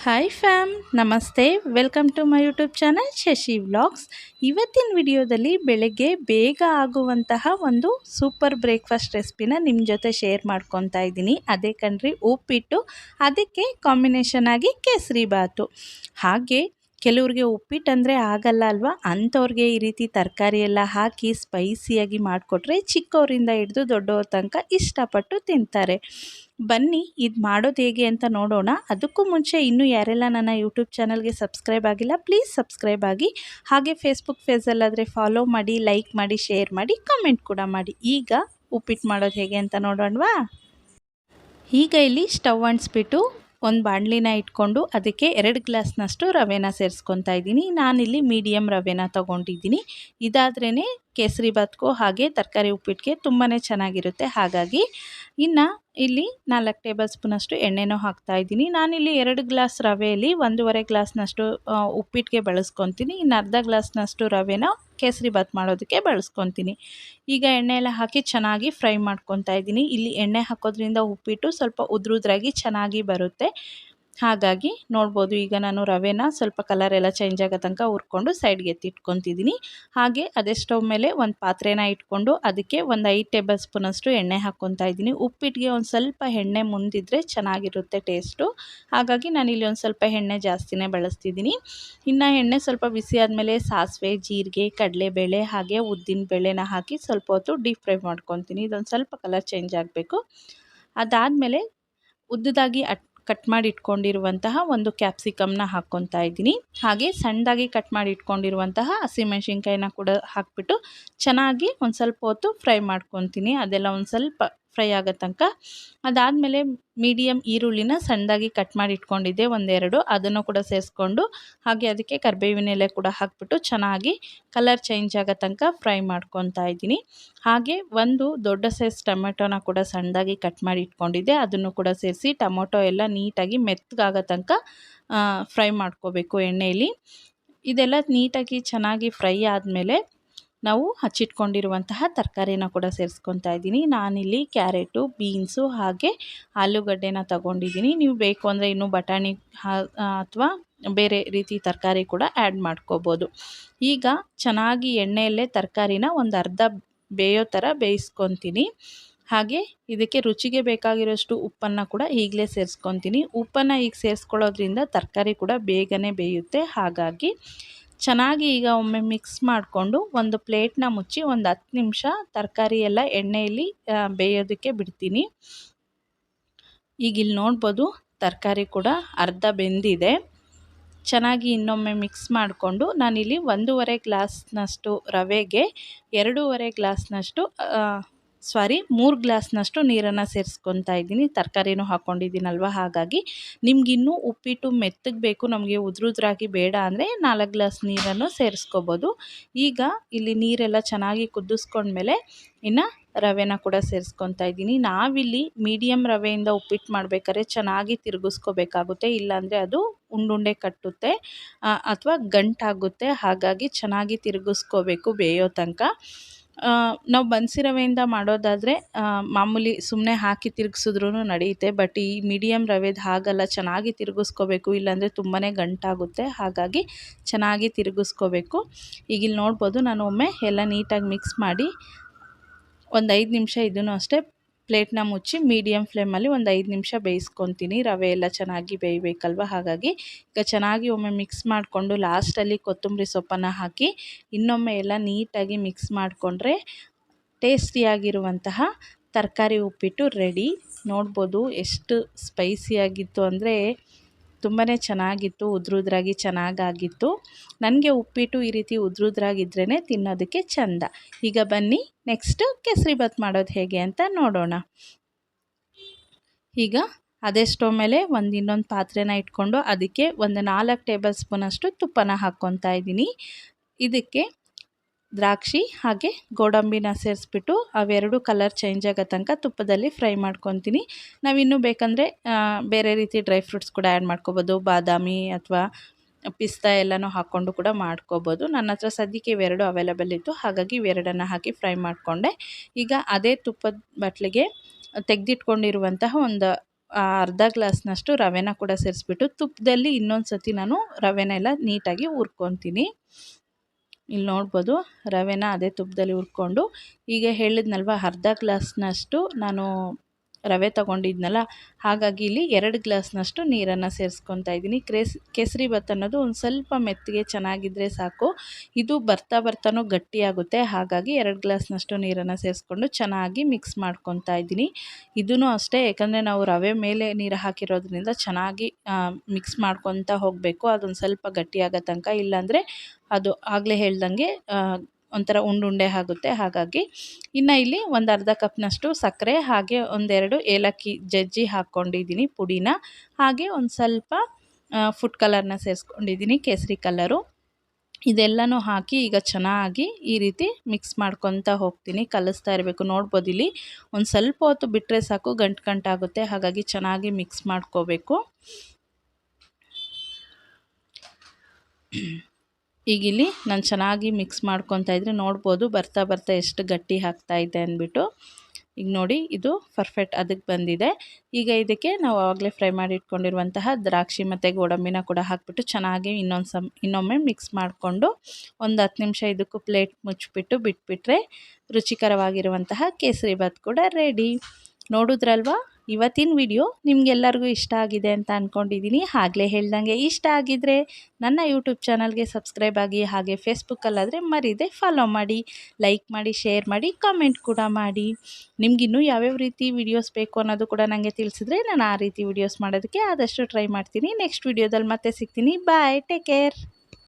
Hi fam, ನಮಸ್ತೆ. Welcome to my YouTube channel Shashi vlogs. ಇವತ್ತಿನ ವಿಡಿಯೋದಲ್ಲಿ ಬೆಳಗ್ಗೆ ಬೇಗ ಆಗುವಂತಹ ಒಂದು ಸೂಪರ್ ಬ್ರೇಕ್ಫಾಸ್ಟ್ ರೆಸಿಪಿನ ನಿಮ್ಮ ಜೊತೆ ಶೇರ್ ಮಾಡ್ಕೊತಾ ಇದ್ದೀನಿ. ಅದೇ ಕಣ್ರಿ, ಉಪ್ಪಿಟ್ಟು. ಅದಕ್ಕೆ ಕಾಂಬಿನೇಷನ್ ಆಗಿ ಕೇಸರಿ ಬಾತು. ಹಾಗೆ ಕೆಲವ್ರಿಗೆ ಉಪ್ಪಿಟ್ಟು ಅಂದರೆ ಆಗಲ್ಲ ಅಲ್ವಾ, ಅಂಥವ್ರಿಗೆ ಈ ರೀತಿ ತರಕಾರಿ ಎಲ್ಲ ಹಾಕಿ ಸ್ಪೈಸಿಯಾಗಿ ಮಾಡಿಕೊಟ್ರೆ ಚಿಕ್ಕವರಿಂದ ಹಿಡಿದು ದೊಡ್ಡವ್ರ ತನಕ ಇಷ್ಟಪಟ್ಟು ತಿಂತಾರೆ. ಬನ್ನಿ ಇದು ಮಾಡೋದು ಹೇಗೆ ಅಂತ ನೋಡೋಣ. ಅದಕ್ಕೂ ಮುಂಚೆ ಇನ್ನೂ ಯಾರೆಲ್ಲ ನನ್ನ ಯೂಟ್ಯೂಬ್ ಚಾನಲ್ಗೆ ಸಬ್ಸ್ಕ್ರೈಬ್ ಆಗಿಲ್ಲ, ಪ್ಲೀಸ್ ಸಬ್ಸ್ಕ್ರೈಬ್ ಆಗಿ. ಹಾಗೆ ಫೇಸ್ಬುಕ್ ಪೇಜಲ್ಲಾದರೆ ಫಾಲೋ ಮಾಡಿ, ಲೈಕ್ ಮಾಡಿ, ಶೇರ್ ಮಾಡಿ, ಕಮೆಂಟ್ ಕೂಡ ಮಾಡಿ. ಈಗ ಉಪ್ಪಿಟ್ಟು ಮಾಡೋದು ಹೇಗೆ ಅಂತ ನೋಡೋಣವಾ. ಈಗ ಇಲ್ಲಿ ಸ್ಟವ್ ಅಂಟಿಸ್ಬಿಟ್ಟು ಒಂದು ಬಾಣಲಿನ ಇಟ್ಕೊಂಡು ಅದಕ್ಕೆ 2 ಗ್ಲಾಸ್ನಷ್ಟು ರವೆನ ಸೇರಿಸ್ಕೊತಾ ಇದ್ದೀನಿ. ನಾನಿಲ್ಲಿ ಮೀಡಿಯಮ್ ರವೆನ ತೊಗೊಂಡಿದ್ದೀನಿ. ಇದಾದ್ರೇ ಕೇಸರಿ ಬಾತ್ಗೂ ಹಾಗೆ ತರಕಾರಿ ಉಪ್ಪಿಟ್ಟಿಗೆ ತುಂಬಾ ಚೆನ್ನಾಗಿರುತ್ತೆ. ಹಾಗಾಗಿ ಇನ್ನು ಇಲ್ಲಿ 4 ಟೇಬಲ್ ಸ್ಪೂನಷ್ಟು ಎಣ್ಣೆನೂ ಹಾಕ್ತಾಯಿದ್ದೀನಿ. ನಾನಿಲ್ಲಿ 2 ಗ್ಲಾಸ್ ರವೆಯಲ್ಲಿ 1.5 ಗ್ಲಾಸ್ನಷ್ಟು ಉಪ್ಪಿಟ್ಟಿಗೆ ಬಳಸ್ಕೊತೀನಿ. ಇನ್ನು ಅರ್ಧ ಗ್ಲಾಸ್ನಷ್ಟು ರವೆನ ಕೇಸರಿ ಬಾತ್ ಮಾಡೋದಕ್ಕೆ ಬಳಸ್ಕೊತೀನಿ. ಈಗ ಎಣ್ಣೆ ಎಲ್ಲ ಹಾಕಿ ಚೆನ್ನಾಗಿ ಫ್ರೈ ಮಾಡ್ಕೊತಾ ಇದ್ದೀನಿ. ಇಲ್ಲಿ ಎಣ್ಣೆ ಹಾಕೋದ್ರಿಂದ ಉಪ್ಪಿಟ್ಟು ಸ್ವಲ್ಪ ಉದ್ರಾಗಿ ಚೆನ್ನಾಗಿ ಬರುತ್ತೆ. ಹಾಗಾಗಿ ನೋಡ್ಬೋದು, ಈಗ ನಾನು ರವೆನ ಸ್ವಲ್ಪ ಕಲರ್ ಎಲ್ಲ ಚೇಂಜ್ ಆಗೋ ತನಕ ಹುರ್ಕೊಂಡು ಸೈಡ್ಗೆ ಎತ್ತಿಟ್ಕೊತಿದ್ದೀನಿ. ಹಾಗೆ ಅದೇ ಸ್ಟವ್ ಮೇಲೆ ಒಂದು ಪಾತ್ರೆನ ಇಟ್ಕೊಂಡು ಅದಕ್ಕೆ ಒಂದು 5 ಟೇಬಲ್ ಸ್ಪೂನಷ್ಟು ಎಣ್ಣೆ ಹಾಕ್ಕೊತಾ ಇದ್ದೀನಿ. ಉಪ್ಪಿಟ್ಟಿಗೆ ಒಂದು ಸ್ವಲ್ಪ ಎಣ್ಣೆ ಮುಂದಿದ್ರೆ ಚೆನ್ನಾಗಿರುತ್ತೆ ಟೇಸ್ಟು. ಹಾಗಾಗಿ ನಾನಿಲ್ಲಿ ಒಂದು ಸ್ವಲ್ಪ ಎಣ್ಣೆ ಜಾಸ್ತಿನೇ ಬಳಸ್ತಿದ್ದೀನಿ. ಇನ್ನು ಎಣ್ಣೆ ಸ್ವಲ್ಪ ಬಿಸಿ ಆದಮೇಲೆ ಸಾಸಿವೆ, ಜೀರಿಗೆ, ಕಡಲೆಬೇಳೆ ಹಾಗೆ ಉದ್ದಿನ ಬೇಳೆನ ಹಾಕಿ ಸ್ವಲ್ಪ ಹೊತ್ತು ಡೀಪ್ ಫ್ರೈ ಮಾಡ್ಕೊತೀನಿ. ಇದೊಂದು ಸ್ವಲ್ಪ ಕಲರ್ ಚೇಂಜ್ ಆಗಬೇಕು. ಅದಾದಮೇಲೆ ಉದ್ದದಾಗಿ ಕಟ್ ಮಾಡಿ ಇಟ್ಕೊಂಡಿರುವಂತಹ ಒಂದು ಕ್ಯಾಪ್ಸಿಕಮ್ನ ಹಾಕ್ಕೊತಾ ಇದ್ದೀನಿ. ಹಾಗೆ ಸಣ್ಣದಾಗಿ ಕಟ್ ಮಾಡಿ ಇಟ್ಕೊಂಡಿರುವಂತಹ ಹಸಿಮೆಣಸಿನ್ಕಾಯಿನ ಕೂಡ ಹಾಕ್ಬಿಟ್ಟು ಚೆನ್ನಾಗಿ ಒಂದು ಸ್ವಲ್ಪ ಹೊತ್ತು ಫ್ರೈ ಮಾಡ್ಕೊತೀನಿ. ಅದೆಲ್ಲ ಒಂದು ಸ್ವಲ್ಪ ಫ್ರೈ ಆಗೋ ತನಕ. ಅದಾದಮೇಲೆ ಮೀಡಿಯಮ್ ಈರುಳ್ಳಿನ ಸಣ್ಣದಾಗಿ ಕಟ್ ಮಾಡಿ ಇಟ್ಕೊಂಡಿದ್ದೆ 1-2, ಅದನ್ನು ಕೂಡ ಸೇರಿಸ್ಕೊಂಡು ಹಾಗೆ ಅದಕ್ಕೆ ಕರಿಬೇವಿನ ಎಲೆ ಕೂಡ ಹಾಕ್ಬಿಟ್ಟು ಚೆನ್ನಾಗಿ ಕಲರ್ ಚೇಂಜ್ ಆಗೋ ತನಕ ಫ್ರೈ ಮಾಡ್ಕೊತಾ ಇದ್ದೀನಿ. ಹಾಗೆ ಒಂದು ದೊಡ್ಡ ಸೈಜ್ ಟೊಮೆಟೊನ ಕೂಡ ಸಣ್ಣದಾಗಿ ಕಟ್ ಮಾಡಿ ಇಟ್ಕೊಂಡಿದ್ದೆ, ಅದನ್ನು ಕೂಡ ಸೇರಿಸಿ ಟೊಮೊಟೊ ಎಲ್ಲ ನೀಟಾಗಿ ಮೆತ್ತಗಾಗೋ ತನಕ ಫ್ರೈ ಮಾಡ್ಕೋಬೇಕು ಎಣ್ಣೆಯಲ್ಲಿ. ಇದೆಲ್ಲ ನೀಟಾಗಿ ಚೆನ್ನಾಗಿ ಫ್ರೈ ಆದಮೇಲೆ ನಾವು ಹಚ್ಚಿಟ್ಕೊಂಡಿರುವಂತಹ ತರಕಾರಿನ ಕೂಡ ಸೇರಿಸ್ಕೊತಾ ಇದ್ದೀನಿ. ನಾನಿಲ್ಲಿ ಕ್ಯಾರೆಟು, ಬೀನ್ಸು ಹಾಗೆ ಆಲೂಗಡ್ಡೆನ ತಗೊಂಡಿದ್ದೀನಿ. ನೀವು ಬೇಕು ಅಂದರೆ ಇನ್ನೂ ಬಟಾಣಿ ಅಥವಾ ಬೇರೆ ರೀತಿ ತರಕಾರಿ ಕೂಡ ಆ್ಯಡ್ ಮಾಡ್ಕೋಬೋದು. ಈಗ ಚೆನ್ನಾಗಿ ಎಣ್ಣೆಯಲ್ಲೇ ತರಕಾರಿನ ಒಂದು ಅರ್ಧ ಬೇಯೋ ಥರ ಬೇಯಿಸ್ಕೊತೀನಿ. ಹಾಗೆ ಇದಕ್ಕೆ ರುಚಿಗೆ ಬೇಕಾಗಿರೋಷ್ಟು ಉಪ್ಪನ್ನು ಕೂಡ ಈಗಲೇ ಸೇರಿಸ್ಕೊತೀನಿ. ಉಪ್ಪನ್ನು ಈಗ ಸೇರಿಸ್ಕೊಳ್ಳೋದ್ರಿಂದ ತರಕಾರಿ ಕೂಡ ಬೇಗನೆ ಬೇಯುತ್ತೆ. ಹಾಗಾಗಿ ಚೆನ್ನಾಗಿ ಈಗ ಒಮ್ಮೆ ಮಿಕ್ಸ್ ಮಾಡಿಕೊಂಡು ಒಂದು ಪ್ಲೇಟ್ನ ಮುಚ್ಚಿ ಒಂದು 10 ನಿಮಿಷ ತರಕಾರಿ ಎಲ್ಲ ಎಣ್ಣೆಯಲ್ಲಿ ಬೇಯೋದಕ್ಕೆ ಬಿಡ್ತೀನಿ. ಈಗ ಇಲ್ಲಿ ನೋಡ್ಬೋದು, ತರಕಾರಿ ಕೂಡ ಅರ್ಧ ಬೆಂದಿದೆ. ಚೆನ್ನಾಗಿ ಇನ್ನೊಮ್ಮೆ ಮಿಕ್ಸ್ ಮಾಡಿಕೊಂಡು ನಾನಿಲ್ಲಿ 1.5 ಗ್ಲಾಸ್ನಷ್ಟು ರವೆಗೆ 2.5 ಗ್ಲಾಸ್ನಷ್ಟು 3 ಗ್ಲಾಸ್ನಷ್ಟು ನೀರನ್ನು ಸೇರಿಸ್ಕೊತಾ ಇದ್ದೀನಿ. ತರಕಾರಿನೂ ಹಾಕ್ಕೊಂಡಿದ್ದೀನಲ್ವ, ಹಾಗಾಗಿ ನಿಮಗಿನ್ನೂ ಉಪ್ಪಿಟ್ಟು ಮೆತ್ತಗೆ ಬೇಕು, ನಮಗೆ ಉದ್ರಾಗಿ ಬೇಡ ಅಂದರೆ 4 ಗ್ಲಾಸ್ ನೀರನ್ನು ಸೇರಿಸ್ಕೋಬೋದು. ಈಗ ಇಲ್ಲಿ ನೀರೆಲ್ಲ ಚೆನ್ನಾಗಿ ಕುದಿಸ್ಕೊಂಡ್ಮೇಲೆ ಇನ್ನು ರವೆನ ಕೂಡ ಸೇರಿಸ್ಕೊತಾ ಇದ್ದೀನಿ. ನಾವಿಲ್ಲಿ ಮೀಡಿಯಮ್ ರವೆಯಿಂದ ಉಪ್ಪಿಟ್ಟು ಮಾಡಬೇಕಾದ್ರೆ ಚೆನ್ನಾಗಿ ತಿರುಗಿಸ್ಕೋಬೇಕಾಗುತ್ತೆ, ಇಲ್ಲಾಂದರೆ ಅದು ಉಂಡುಂಡೆ ಕಟ್ಟುತ್ತೆ ಅಥವಾ ಗಂಟಾಗುತ್ತೆ. ಹಾಗಾಗಿ ಚೆನ್ನಾಗಿ ತಿರುಗಿಸ್ಕೋಬೇಕು ಬೇಯೋ ತನಕ. ನಾವು ಬನ್ಸಿ ರವೆಯಿಂದ ಮಾಡೋದಾದರೆ ಮಾಮೂಲಿ ಸುಮ್ಮನೆ ಹಾಕಿ ತಿರುಗಿಸಿದ್ರೂ ನಡೆಯುತ್ತೆ. ಬಟ್ ಈ ಮೀಡಿಯಮ್ ರವೆದು ಹಾಗಲ್ಲ, ಚೆನ್ನಾಗಿ ತಿರುಗಿಸ್ಕೋಬೇಕು, ಇಲ್ಲಾಂದರೆ ತುಂಬಾ ಗಂಟಾಗುತ್ತೆ. ಹಾಗಾಗಿ ಚೆನ್ನಾಗಿ ತಿರುಗಿಸ್ಕೋಬೇಕು. ಈಗ ಇಲ್ಲಿ ನೋಡ್ಬೋದು, ನಾನು ಒಮ್ಮೆ ಎಲ್ಲ ನೀಟಾಗಿ ಮಿಕ್ಸ್ ಮಾಡಿ ಒಂದು 5 ನಿಮಿಷ ಇದನ್ನು ಅಷ್ಟೇ ಪ್ಲೇಟ್ನ ಮುಚ್ಚಿ ಮೀಡಿಯಮ್ ಫ್ಲೇಮಲ್ಲಿ ಒಂದು 5 ನಿಮಿಷ ಬೇಯಿಸ್ಕೊತೀನಿ. ರವೆ ಎಲ್ಲ ಚೆನ್ನಾಗಿ ಬೇಯಬೇಕಲ್ವ, ಹಾಗಾಗಿ ಈಗ ಚೆನ್ನಾಗಿ ಒಮ್ಮೆ ಮಿಕ್ಸ್ ಮಾಡಿಕೊಂಡು ಲಾಸ್ಟಲ್ಲಿ ಕೊತ್ತಂಬರಿ ಸೊಪ್ಪನ್ನು ಹಾಕಿ ಇನ್ನೊಮ್ಮೆ ಎಲ್ಲ ನೀಟಾಗಿ ಮಿಕ್ಸ್ ಮಾಡಿಕೊಂಡ್ರೆ ಟೇಸ್ಟಿಯಾಗಿರುವಂತಹ ತರಕಾರಿ ಉಪ್ಪಿಟ್ಟು ರೆಡಿ. ನೋಡ್ಬೋದು ಎಷ್ಟು ಸ್ಪೈಸಿಯಾಗಿತ್ತು ಅಂದರೆ ತುಂಬಾ ಚೆನ್ನಾಗಿತ್ತು, ಉದ್ರಾಗಿ ಚೆನ್ನಾಗಾಗಿತ್ತು. ನನಗೆ ಉಪ್ಪಿಟ್ಟು ಈ ರೀತಿ ಉದ್ರಾಗಿದ್ರೇ ತಿನ್ನೋದಕ್ಕೆ ಚೆಂದ. ಈಗ ಬನ್ನಿ ನೆಕ್ಸ್ಟು ಕೇಸರಿ ಬಾತ್ ಮಾಡೋದು ಹೇಗೆ ಅಂತ ನೋಡೋಣ. ಈಗ ಅದೇ ಸ್ಟವ್ ಮೇಲೆ ಇನ್ನೊಂದು ಪಾತ್ರೆನ ಇಟ್ಕೊಂಡು ಅದಕ್ಕೆ ಒಂದು 4 ಟೇಬಲ್ ಸ್ಪೂನಷ್ಟು ತುಪ್ಪನ ಹಾಕ್ಕೊತಾ ಇದ್ದೀನಿ. ಇದಕ್ಕೆ ದ್ರಾಕ್ಷಿ ಹಾಗೆ ಗೋಡಂಬಿನ ಸೇರಿಸ್ಬಿಟ್ಟು ಅವೆರಡು ಕಲರ್ ಚೇಂಜ್ ಆಗೋ ತನಕ ತುಪ್ಪದಲ್ಲಿ ಫ್ರೈ ಮಾಡ್ಕೊತೀನಿ. ನಾವಿನ್ನೂ ಬೇಕಂದರೆ ಬೇರೆ ರೀತಿ ಡ್ರೈ ಫ್ರೂಟ್ಸ್ ಕೂಡ ಆ್ಯಡ್ ಮಾಡ್ಕೋಬೋದು, ಬಾದಾಮಿ ಅಥವಾ ಪಿಸ್ತಾ ಎಲ್ಲನೂ ಹಾಕ್ಕೊಂಡು ಕೂಡ ಮಾಡ್ಕೋಬೋದು. ನನ್ನ ಹತ್ರ ಸದ್ಯಕ್ಕೆ ಇವೆರಡು ಅವೈಲೇಬಲ್ ಇತ್ತು, ಹಾಗಾಗಿ ಇವೆರಡನ್ನು ಹಾಕಿ ಫ್ರೈ ಮಾಡಿಕೊಂಡೆ. ಈಗ ಅದೇ ತುಪ್ಪದ ಬಟ್ಲಿಗೆ ತೆಗೆದಿಟ್ಕೊಂಡಿರುವಂತಹ ಒಂದು ಅರ್ಧ ಗ್ಲಾಸ್ನಷ್ಟು ರವೆನ ಕೂಡ ಸೇರಿಸ್ಬಿಟ್ಟು ತುಪ್ಪದಲ್ಲಿ ಇನ್ನೊಂದು ಸತಿ ನಾನು ರವೆನೆಲ್ಲ ನೀಟಾಗಿ ಹುರ್ಕೊತೀನಿ. ಇಲ್ಲಿ ನೋಡ್ಬೋದು ರವೆನ ಅದೇ ತುಪ್ಪದಲ್ಲಿ ಹುರ್ಕೊಂಡು, ಈಗ ಹೇಳಿದ್ನಲ್ವ ಅರ್ಧ ಗ್ಲಾಸ್ನಷ್ಟು ನಾನು ರವೆ ತೊಗೊಂಡಿದ್ನಲ್ಲ, ಹಾಗಾಗಿ ಇಲ್ಲಿ 2 ಗ್ಲಾಸ್ನಷ್ಟು ನೀರನ್ನು ಸೇರಿಸ್ಕೊತಾ ಇದ್ದೀನಿ. ಕೇಸರಿ ಭಾತ್ ಅನ್ನೋದು ಒಂದು ಸ್ವಲ್ಪ ಮೆತ್ತಗೆ ಚೆನ್ನಾಗಿದ್ದರೆ ಸಾಕು. ಇದು ಬರ್ತಾನೂ ಗಟ್ಟಿಯಾಗುತ್ತೆ, ಹಾಗಾಗಿ 2 ಗ್ಲಾಸ್ನಷ್ಟು ನೀರನ್ನು ಸೇರಿಸ್ಕೊಂಡು ಚೆನ್ನಾಗಿ ಮಿಕ್ಸ್ ಮಾಡ್ಕೊತಾ ಇದ್ದೀನಿ. ಇದೂ ಅಷ್ಟೇ, ಯಾಕಂದರೆ ನಾವು ರವೆ ಮೇಲೆ ನೀರು ಹಾಕಿರೋದ್ರಿಂದ ಚೆನ್ನಾಗಿ ಮಿಕ್ಸ್ ಮಾಡ್ಕೊತಾ ಹೋಗಬೇಕು. ಅದೊಂದು ಸ್ವಲ್ಪ ಗಟ್ಟಿಯಾಗೋ ತನಕ, ಇಲ್ಲಾಂದರೆ ಅದು ಆಗಲೇ ಹೇಳ್ದಂಗೆ ಒಂಥರ ಉಂಡೆ ಆಗುತ್ತೆ. ಹಾಗಾಗಿ ಇನ್ನು ಇಲ್ಲಿ ಒಂದು ಅರ್ಧ ಕಪ್ನಷ್ಟು ಸಕ್ಕರೆ, ಹಾಗೆ ಒಂದೆರಡು ಏಲಕ್ಕಿ ಜಜ್ಜಿ ಹಾಕ್ಕೊಂಡಿದ್ದೀನಿ ಪುಡಿನ, ಹಾಗೆ ಒಂದು ಸ್ವಲ್ಪ ಫುಡ್ ಕಲರ್ನ ಸೇರಿಸ್ಕೊಂಡಿದ್ದೀನಿ, ಕೇಸರಿ ಕಲರು. ಇದೆಲ್ಲನೂ ಹಾಕಿ ಈಗ ಚೆನ್ನಾಗಿ ಈ ರೀತಿ ಮಿಕ್ಸ್ ಮಾಡ್ಕೊತಾ ಹೋಗ್ತೀನಿ, ಕಲಿಸ್ತಾ ಇರಬೇಕು. ನೋಡ್ಬೋದು ಇಲ್ಲಿ ಒಂದು ಸ್ವಲ್ಪ ಹೊತ್ತು ಬಿಟ್ಟರೆ ಸಾಕು, ಗಂಟಾಗುತ್ತೆ. ಹಾಗಾಗಿ ಚೆನ್ನಾಗಿ ಮಿಕ್ಸ್ ಮಾಡ್ಕೋಬೇಕು. ಈಗ ಇಲ್ಲಿ ನಾನು ಚೆನ್ನಾಗಿ ಮಿಕ್ಸ್ ಮಾಡ್ಕೊತಾ ಇದ್ರೆ ನೋಡ್ಬೋದು ಬರ್ತಾ ಎಷ್ಟು ಗಟ್ಟಿ ಆಗ್ತಾ ಇದೆ ಅಂದ್ಬಿಟ್ಟು. ಈಗ ನೋಡಿ ಇದು ಪರ್ಫೆಕ್ಟ್ ಅದಕ್ಕೆ ಬಂದಿದೆ. ಈಗ ಇದಕ್ಕೆ ನಾವು ಆವಾಗಲೇ ಫ್ರೈ ಮಾಡಿ ಇಟ್ಕೊಂಡಿರುವಂತಹ ದ್ರಾಕ್ಷಿ ಮತ್ತು ಗೋಡಂಬಿನ ಕೂಡ ಹಾಕಿಬಿಟ್ಟು ಚೆನ್ನಾಗಿ ಇನ್ನೊಮ್ಮೆ ಮಿಕ್ಸ್ ಮಾಡಿಕೊಂಡು ಒಂದು 10 ನಿಮಿಷ ಇದಕ್ಕೂ ಪ್ಲೇಟ್ ಮುಚ್ಚಿಬಿಟ್ಟು ಬಿಟ್ಬಿಟ್ರೆ ರುಚಿಕರವಾಗಿರುವಂತಹ ಕೇಸರಿ ಭಾತ್ ಕೂಡ ರೆಡಿ. ನೋಡಿದ್ರಲ್ವಾ, ಇವತ್ತಿನ ವಿಡಿಯೋ ನಿಮಗೆಲ್ಲರಿಗೂ ಇಷ್ಟ ಆಗಿದೆ ಅಂತ ಅಂದ್ಕೊಂಡಿದ್ದೀನಿ. ಆಗಲೇ ಹೇಳ್ದಂಗೆ ಇಷ್ಟ ಆಗಿದ್ದರೆ ನನ್ನ ಯೂಟ್ಯೂಬ್ ಚಾನಲ್ಗೆ ಸಬ್ಸ್ಕ್ರೈಬ್ ಆಗಿ, ಹಾಗೆ ಫೇಸ್ಬುಕ್ಕಲ್ಲಾದರೆ ಮರೀದೆ ಫಾಲೋ ಮಾಡಿ, ಲೈಕ್ ಮಾಡಿ, ಶೇರ್ ಮಾಡಿ, ಕಾಮೆಂಟ್ ಕೂಡ ಮಾಡಿ. ನಿಮಗಿನ್ನೂ ಯಾವ್ಯಾವ ರೀತಿ ವಿಡಿಯೋಸ್ ಬೇಕು ಅನ್ನೋದು ಕೂಡ ನನಗೆ ತಿಳಿಸಿದ್ರೆ ನಾನು ಆ ರೀತಿ ವಿಡಿಯೋಸ್ ಮಾಡೋದಕ್ಕೆ ಆದಷ್ಟು ಟ್ರೈ ಮಾಡ್ತೀನಿ. ನೆಕ್ಸ್ಟ್ ವಿಡಿಯೋದಲ್ಲಿ ಮತ್ತೆ ಸಿಗ್ತೀನಿ. ಬಾಯ್, ಟೇಕ್ ಕೇರ್.